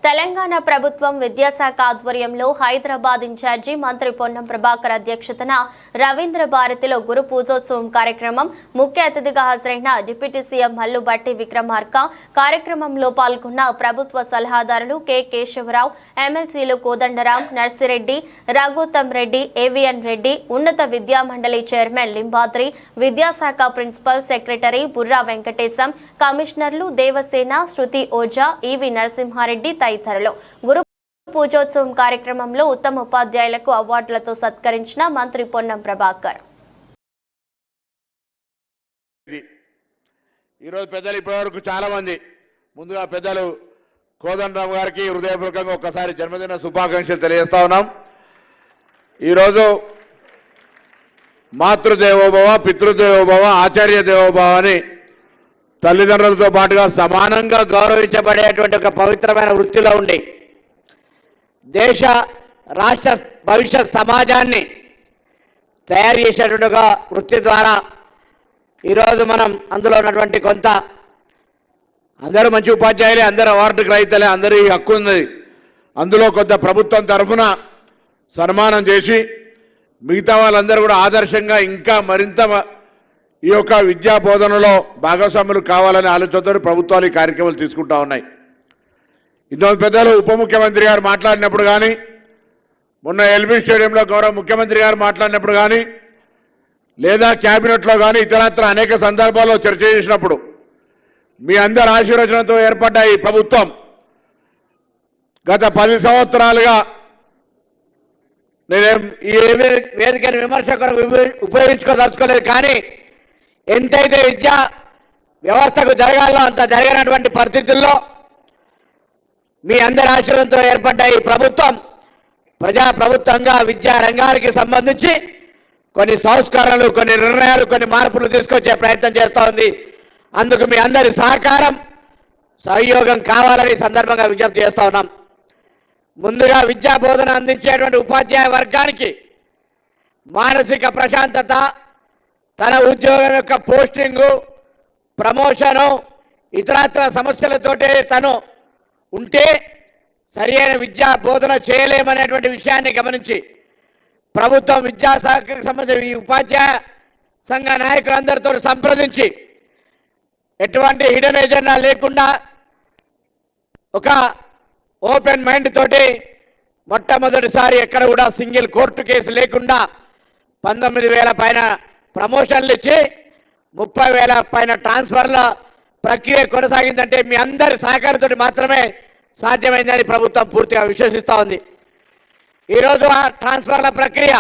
తెలంగాణ ప్రభుత్వం విద్యాశాఖ ఆధ్వర్యంలో హైదరాబాద్ ఇన్ఛార్జి మంత్రి పొన్నం ప్రభాకర్ అధ్యక్షతన రవీంద్ర భారతిలో గురు పూజోత్సవం కార్యక్రమం ముఖ్య అతిథిగా హాజరైన డిప్యూటీ సీఎం మల్లుబట్టి విక్రమార్క కార్యక్రమంలో పాల్గొన్న ప్రభుత్వ సలహాదారులు కె కేశవరావు, ఎమ్మెల్సీలు కోదండరాం, నర్సిరెడ్డి, రఘుత్తం రెడ్డి, ఏవిఎన్ రెడ్డి, ఉన్నత విద్యా మండలి చైర్మన్ లింబాద్రి, విద్యాశాఖ ప్రిన్సిపల్ సెక్రటరీ బుర్రా వెంకటేశం, కమిషనర్లు దేవసేన, శృతి ఓజా, ఈవి నరసింహారెడ్డి తదితరులు గురు పూజోత్సవం కార్యక్రమంలో ఉత్తమ ఉపాధ్యాయులకు అవార్డులతో సత్కరించిన మంత్రి పొన్నం ప్రభాకర్. ఈరోజు పెద్దలు ఇప్పటివరకు చాలా మంది ముందుగా పెద్దలు కోదండరామ్ గారికి హృదయపూర్వకంగా ఒక్కసారి జన్మదిన శుభాకాంక్షలు తెలియజేస్తా ఉన్నాం. ఈరోజు మాతృదేవోభవ, పితృదేవోభవ, ఆచార్య దేవోభవ అని తల్లిదండ్రులతో పాటుగా సమానంగా గౌరవించబడేటువంటి ఒక పవిత్రమైన వృత్తిలో ఉండి దేశ రాష్ట్ర భవిష్యత్ సమాజాన్ని తయారు చేసేటువంటి ఒక వృత్తి ద్వారా ఈరోజు మనం అందులో ఉన్నటువంటి కొంత అందరూ మంచి ఉపాధ్యాయులే, అందరూ అవార్డు గ్రహీతలే, అందరి హక్కు ఉంది. అందులో కొంత ప్రభుత్వం తరఫున సన్మానం చేసి మిగతా వాళ్ళందరూ కూడా ఆదర్శంగా ఇంకా మరింత ఈ యొక్క విద్యా బోధనలో భాగస్వాములు కావాలనే ఆలోచనతో ప్రభుత్వాలు ఈ కార్యక్రమాలు తీసుకుంటా ఉన్నాయి. ఇంతమంది పెద్దలు ఉప ముఖ్యమంత్రి గారు మాట్లాడినప్పుడు కానీ, మొన్న ఎల్బీ స్టేడియంలో గౌరవ ముఖ్యమంత్రి గారు మాట్లాడినప్పుడు కానీ, లేదా క్యాబినెట్లో కానీ ఇతరత్ర అనేక సందర్భాల్లో చర్చ చేసినప్పుడు మీ అందరి ఆశీర్వచనంతో ఏర్పడ్డ ఈ ప్రభుత్వం గత 10 సంవత్సరాలుగా నేనేం ఈ వేదికను విమర్శకులు ఉపయోగించుకోదలుచుకోలేదు, కానీ ఎంతైతే విద్యా వ్యవస్థకు జరగాలో అంత జరగనటువంటి పరిస్థితుల్లో మీ అందరి ఆశీర్వాదంతో ఏర్పడ్డ ఈ ప్రభుత్వం ప్రజాప్రభుత్వంగా విద్యా రంగానికి సంబంధించి కొన్ని సంస్కరణలు, కొన్ని నిర్ణయాలు, కొన్ని మార్పులు తీసుకొచ్చే ప్రయత్నం చేస్తూ ఉంది. అందుకు మీ అందరి సహకారం, సహయోగం కావాలని సందర్భంగా విజ్ఞప్తి చేస్తూ ఉన్నాం. ముందుగా విద్యా బోధన అందించేటువంటి ఉపాధ్యాయ వర్గానికి మానసిక ప్రశాంతత, తన ఉద్యోగం యొక్క పోస్టింగు, ప్రమోషను, ఇతరత్ర సమస్యలతోటే తను ఉంటే సరియైన విద్యా బోధన చేయలేమనేటువంటి విషయాన్ని గమనించి ప్రభుత్వం విద్యాశాఖకు సంబంధించిన ఈ ఉపాధ్యాయ సంఘ నాయకులందరితో సంప్రదించి ఎటువంటి హిడెన్ ఎజెండా లేకుండా ఒక ఓపెన్ మైండ్ తోటి మొట్టమొదటిసారి ఎక్కడ కూడా సింగిల్ కోర్టు కేసు లేకుండా 19,000 పైన ప్రమోషన్లు ఇచ్చి 30,000 పైన ట్రాన్స్ఫర్ల ప్రక్రియ కొనసాగిందంటే మీ అందరి సహకారంతో మాత్రమే సాధ్యమైందని ప్రభుత్వం పూర్తిగా విశ్వసిస్తూ ఉంది. ఈరోజు ఆ ట్రాన్స్ఫర్ల ప్రక్రియ